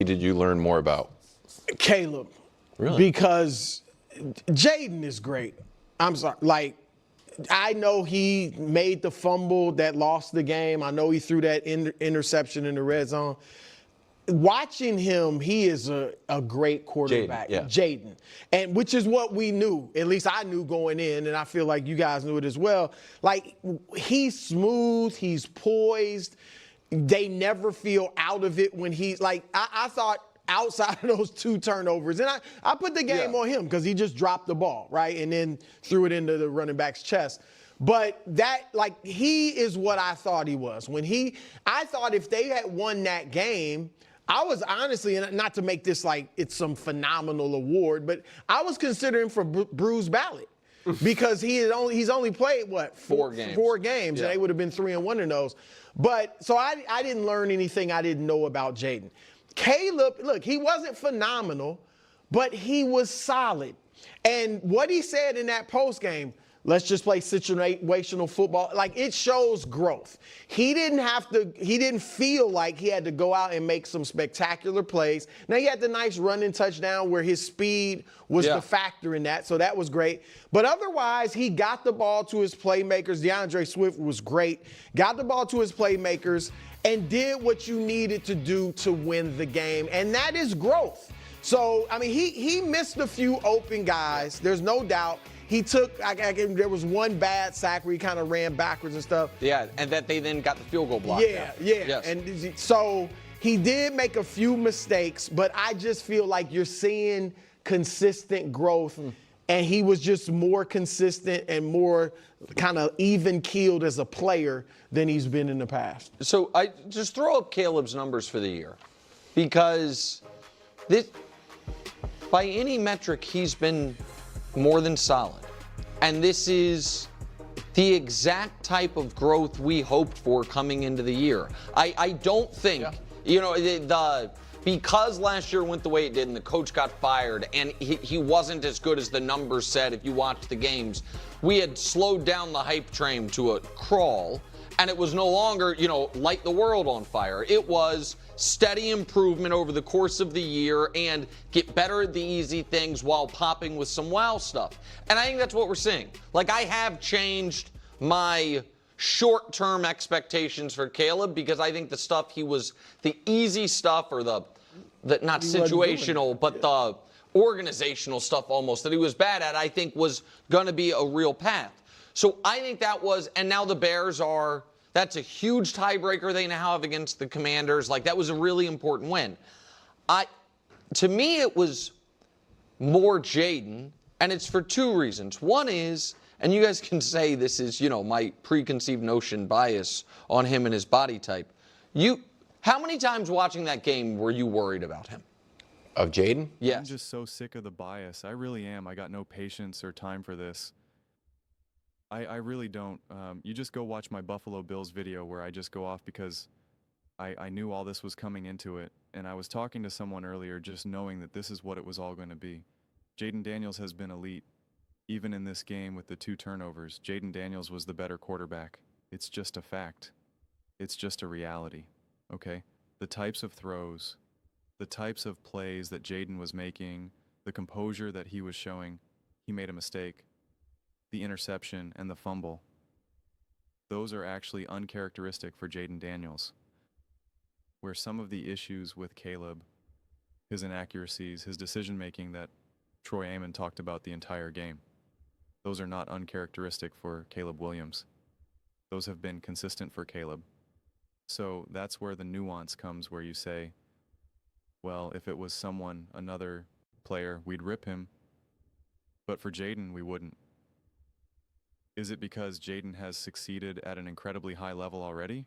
did you learn more about? Caleb. Really? Because Jayden is great. I'm sorry. Like, I know he made the fumble that lost the game. I know he threw that interception in the red zone. Watching him, he is a great quarterback. Jayden. And which is what we knew. At least I knew going in, and I feel like you guys knew it as well. Like, he's smooth, he's poised. They never feel out of it when he's like, I thought outside of those 2 turnovers, and I put the game on him because he just dropped the ball, right? And then threw it into the running back's chest. But that, like, he is what I thought he was. I thought if they had won that game, I was honestly, and not to make this like it's some phenomenal award, but I was considering for Bruce Ballot because he's only played, what, 4 games. 4 games, and they would have been 3-1 in those. But so I didn't learn anything I didn't know about Jayden. Caleb, look, he wasn't phenomenal, but he was solid. And what he said in that post game, let's just play situational football. Like, it shows growth. He didn't feel like he had to go out and make some spectacular plays. Now, he had the nice running touchdown where his speed was the factor in that, so that was great. But otherwise, he got the ball to his playmakers. DeAndre Swift was great. Got the ball to his playmakers and did what you needed to do to win the game, and that is growth. So, I mean, he missed a few open guys. There's no doubt. He took, there was one bad sack where he kind of ran backwards and stuff. Yeah, and that they then got the field goal block. Yeah. Yes. And so he did make a few mistakes, but I just feel like you're seeing consistent growth, and he was just more consistent and more kind of even-keeled as a player than he's been in the past. So I just throw up Caleb's numbers for the year because this, by any metric, he's been more than solid. And this is the exact type of growth we hoped for coming into the year. I don't think, because last year went the way it did and the coach got fired and he wasn't as good as the numbers said if you watched the games, we had slowed down the hype train to a crawl, and it was no longer, light the world on fire. It was steady improvement over the course of the year and get better at the easy things while popping with some wow stuff. And I think that's what we're seeing. Like, I have changed my short-term expectations for Caleb because I think the easy stuff, or the not situational, but the organizational stuff almost that he was bad at, I think was going to be a real path. So I think and now the Bears that's a huge tiebreaker they now have against the Commanders. Like, that was a really important win. To me, it was more Jayden, and it's for 2 reasons. One is, and you guys can say this is, my preconceived notion bias on him and his body type. How many times watching that game were you worried about him? Of Jayden? Yes. I'm just so sick of the bias. I really am. I got no patience or time for this. I really don't. You just go watch my Buffalo Bills video where I just go off because I knew all this was coming into it. And I was talking to someone earlier just knowing that this is what it was all going to be. Jayden Daniels has been elite. Even in this game with the 2 turnovers, Jayden Daniels was the better quarterback. It's just a fact. It's just a reality, okay? The types of throws, the types of plays that Jayden was making, the composure that he was showing, he made a mistake. The interception and the fumble, those are actually uncharacteristic for Jayden Daniels. Where some of the issues with Caleb, his inaccuracies, his decision-making that Troy Aikman talked about the entire game, those are not uncharacteristic for Caleb Williams. Those have been consistent for Caleb. So that's where the nuance comes, where you say, well, if it was another player, we'd rip him. But for Jayden, we wouldn't. Is it because Jayden has succeeded at an incredibly high level already?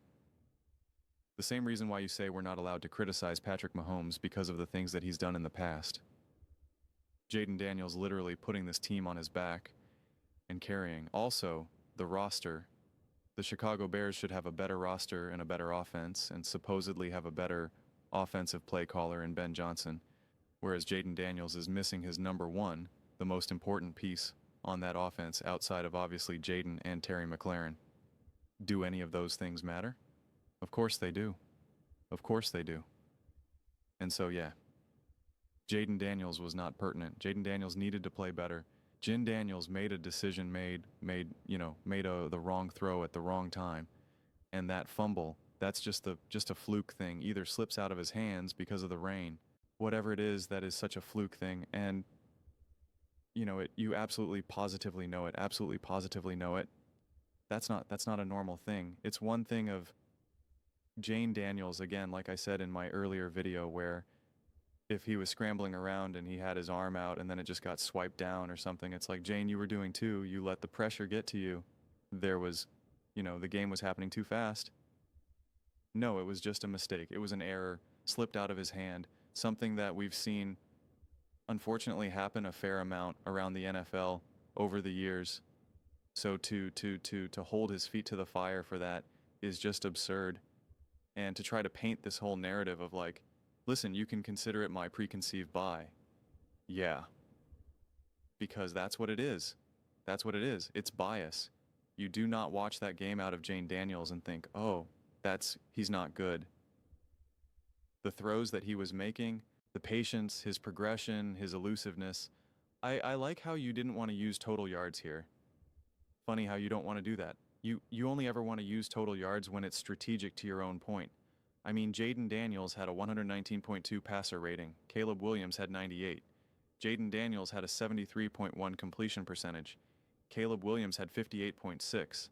The same reason why you say we're not allowed to criticize Patrick Mahomes because of the things that he's done in the past. Jayden Daniels literally putting this team on his back and carrying. Also, the roster. The Chicago Bears should have a better roster and a better offense and supposedly have a better offensive play caller in Ben Johnson, whereas Jayden Daniels is missing his number 1, the most important piece on that offense outside of obviously Jayden and Terry McLaurin. Do any of those things matter? Of course they do. Of course they do. And so, yeah, Jayden Daniels was not pertinent. Jayden Daniels needed to play better. Jin Daniels made a decision, made the wrong throw at the wrong time. And that fumble, that's just a fluke thing. Either slips out of his hands because of the rain. Whatever it is, that is such a fluke thing. And you absolutely positively know it. Absolutely positively know it. That's not a normal thing. It's one thing of Jayden Daniels, again, like I said in my earlier video, where if he was scrambling around and he had his arm out and then it just got swiped down or something, it's like, Jane, you were doing too. You let the pressure get to you. There was, the game was happening too fast. No, it was just a mistake. It was an error, slipped out of his hand, something that we've seen unfortunately happen a fair amount around the NFL over the years. So to hold his feet to the fire for that is just absurd. And to try to paint this whole narrative of like, listen, you can consider it my preconceived bias. Yeah. Because that's what it is. That's what it is. It's bias. You do not watch that game out of Jayden Daniels and think, oh, he's not good. The throws that he was making, the patience, his progression, his elusiveness. I like how you didn't want to use total yards here. Funny how you don't want to do that. You only ever want to use total yards when it's strategic to your own point. I mean, Jayden Daniels had a 119.2 passer rating. Caleb Williams had 98. Jayden Daniels had a 73.1 completion percentage. Caleb Williams had 58.6.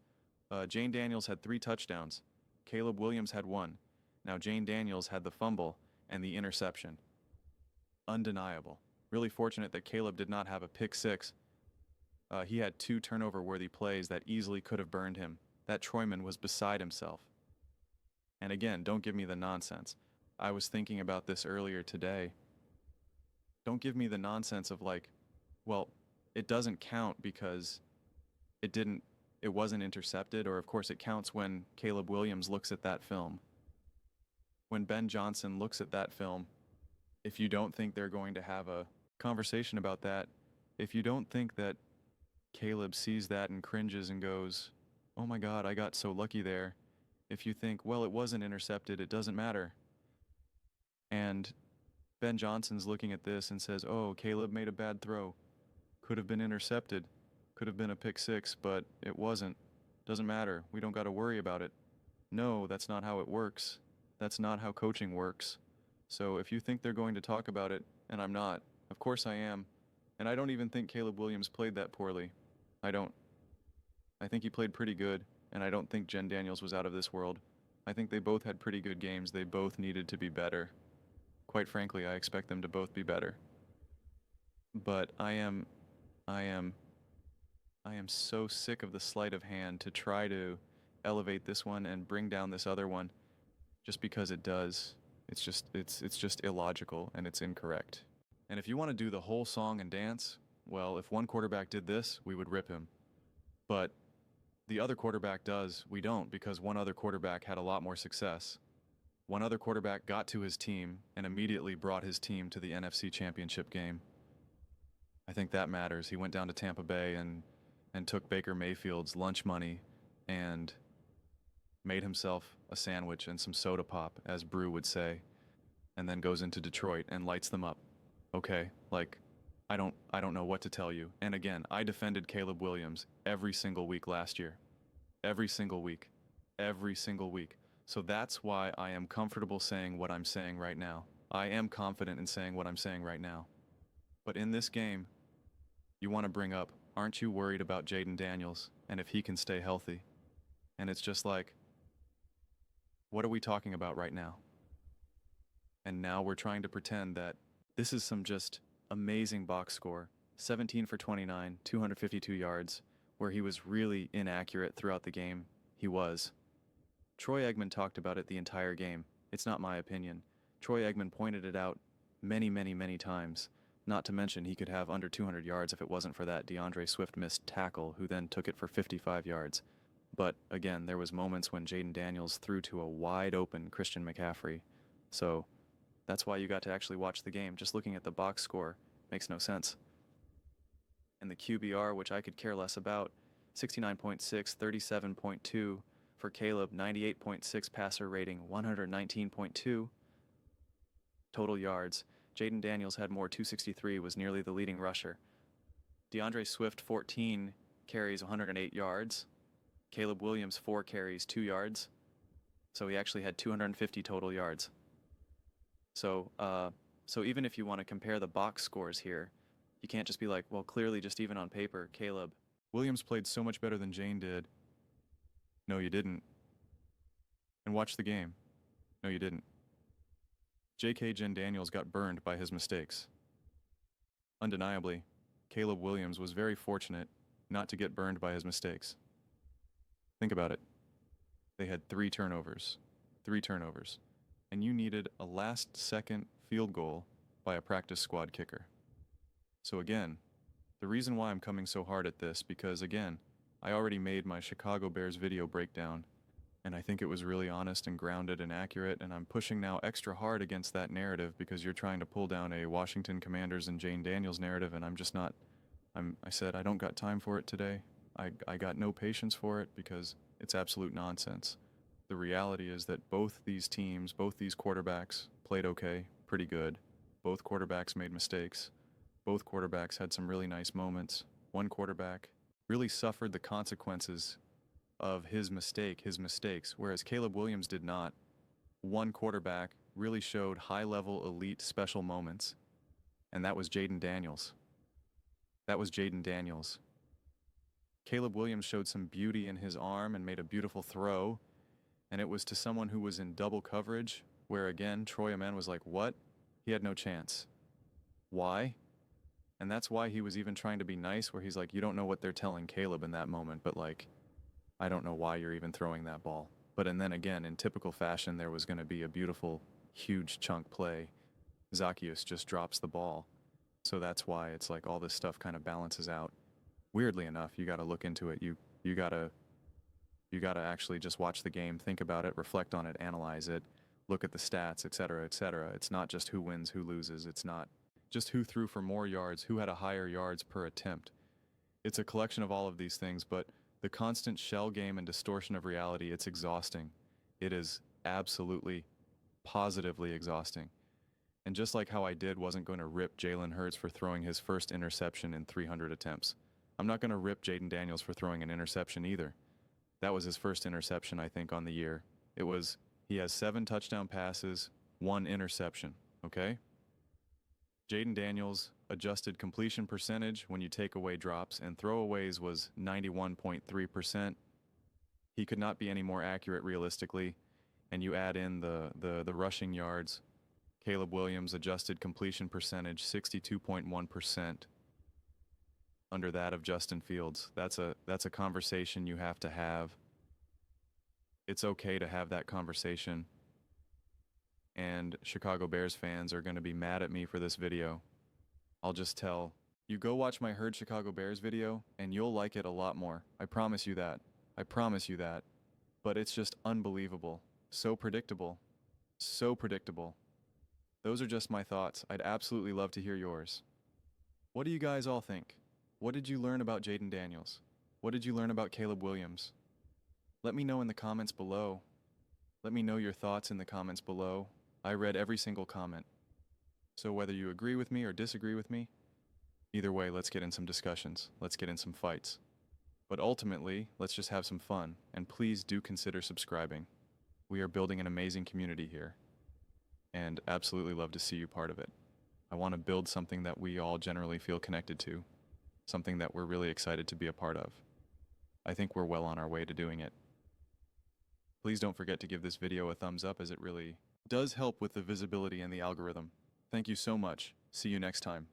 Jayden Daniels had 3 touchdowns. Caleb Williams had 1. Now Jayden Daniels had the fumble and the interception. Undeniable. Really fortunate that Caleb did not have a pick 6. He had 2 turnover-worthy plays that easily could have burned him. That Troyman was beside himself. And again, don't give me the nonsense. I was thinking about this earlier today. Don't give me the nonsense of like, well, it doesn't count because it wasn't intercepted, or of course it counts when Caleb Williams looks at that film. When Ben Johnson looks at that film, if you don't think they're going to have a conversation about that, if you don't think that Caleb sees that and cringes and goes, oh my God, I got so lucky there. If you think, well, it wasn't intercepted, it doesn't matter. And Ben Johnson's looking at this and says, oh, Caleb made a bad throw. Could have been intercepted. Could have been a pick 6, but it wasn't. Doesn't matter. We don't got to worry about it. No, that's not how it works. That's not how coaching works. So if you think they're going to talk about it, and I'm not, of course I am. And I don't even think Caleb Williams played that poorly. I don't. I think he played pretty good. And I don't think Jayden Daniels was out of this world. I think they both had pretty good games. They both needed to be better. Quite frankly, I expect them to both be better. But I am so sick of the sleight of hand to try to elevate this one and bring down this other one just because it does. It's just illogical and it's incorrect. And if you want to do the whole song and dance, well, if one quarterback did this, we would rip him. But the other quarterback does, we don't, because one other quarterback had a lot more success. One other quarterback got to his team and immediately brought his team to the NFC Championship game. I think that matters. He went down to Tampa Bay and took Baker Mayfield's lunch money and made himself a sandwich and some soda pop, as Brew would say, and then goes into Detroit and lights them up. Okay, like, I don't know what to tell you. And again, I defended Caleb Williams every single week last year. Every single week. Every single week. So that's why I am comfortable saying what I'm saying right now. I am confident in saying what I'm saying right now. But in this game, you want to bring up, aren't you worried about Jayden Daniels and if he can stay healthy? And it's just like, what are we talking about right now? And now we're trying to pretend that this is some just amazing box score, 17 for 29, 252 yards, where he was really inaccurate throughout the game. He was. Troy Aikman talked about it the entire game. It's not my opinion. Troy Aikman pointed it out many, many, many times. Not to mention he could have under 200 yards if it wasn't for that DeAndre Swift missed tackle, who then took it for 55 yards. But again, there was moments when Jayden Daniels threw to a wide open Christian McCaffrey. So that's why you got to actually watch the game. Just looking at the box score makes no sense. And the QBR, which I could care less about, 69.6, 37.2 for Caleb, 98.6 passer rating, 119.2. total yards. Jayden Daniels had more, 263, was nearly the leading rusher. DeAndre Swift, 14 carries, 108 yards. Caleb Williams, 4 carries, 2 yards. So he actually had 250 total yards. So even if you want to compare the box scores here, you can't just be like, well, clearly just even on paper, Caleb Williams played so much better than Jane did. No, you didn't. And watch the game. No, you didn't. J.K. Jen Daniels got burned by his mistakes. Undeniably, Caleb Williams was very fortunate not to get burned by his mistakes. Think about it. They had 3 turnovers. 3 turnovers. And you needed a last-second field goal by a practice squad kicker. So again, the reason why I'm coming so hard at this, because again, I already made my Chicago Bears video breakdown, and I think it was really honest and grounded and accurate, and I'm pushing now extra hard against that narrative because you're trying to pull down a Washington Commanders and Jane Daniels narrative, and I'm just not, I said I don't got time for it today. I got no patience for it because it's absolute nonsense. The reality is that both these teams, both these quarterbacks played okay, pretty good. Both quarterbacks made mistakes. Both quarterbacks had some really nice moments. One quarterback really suffered the consequences of his mistakes, whereas Caleb Williams did not. One quarterback really showed high-level elite special moments, and that was Jayden Daniels. That was Jayden Daniels. Caleb Williams showed some beauty in his arm and made a beautiful throw, and it was to someone who was in double coverage, where again, Troy Amen was like, what? He had no chance. Why? And that's why he was even trying to be nice, where he's like, you don't know what they're telling Caleb in that moment, but like, I don't know why you're even throwing that ball. But and then again, in typical fashion, there was going to be a beautiful, huge chunk play. Zacchaeus just drops the ball. So that's why it's like all this stuff kind of balances out. Weirdly enough, you got to look into it. You got to actually just watch the game, think about it, reflect on it, analyze it, look at the stats, etc., etc. It's not just who wins, who loses. It's not just who threw for more yards, who had a higher yards per attempt. It's a collection of all of these things, but the constant shell game and distortion of reality, it's exhausting. It is absolutely, positively exhausting. And just like how I wasn't going to rip Jalen Hurts for throwing his first interception in 300 attempts, I'm not going to rip Jayden Daniels for throwing an interception either. That was his first interception, I think, on the year. He has 7 touchdown passes, 1 interception, okay? Jayden Daniels' adjusted completion percentage when you take away drops and throwaways was 91.3%. He could not be any more accurate realistically. And you add in the rushing yards. Caleb Williams' adjusted completion percentage, 62.1%. Under that of Justin Fields. That's a conversation you have to have. It's okay to have that conversation. And Chicago Bears fans are going to be mad at me for this video. I'll just tell you, go watch my Herd Chicago Bears video and you'll like it a lot more. I promise you that. I promise you that. But it's just unbelievable. So predictable. So predictable. Those are just my thoughts. I'd absolutely love to hear yours. What do you guys all think? What did you learn about Jayden Daniels? What did you learn about Caleb Williams? Let me know in the comments below. Let me know your thoughts in the comments below. I read every single comment. So whether you agree with me or disagree with me, either way, let's get in some discussions. Let's get in some fights. But ultimately, let's just have some fun. And please do consider subscribing. We are building an amazing community here. And absolutely love to see you part of it. I want to build something that we all generally feel connected to. Something that we're really excited to be a part of. I think we're well on our way to doing it. Please don't forget to give this video a thumbs up, as it really does help with the visibility and the algorithm. Thank you so much. See you next time.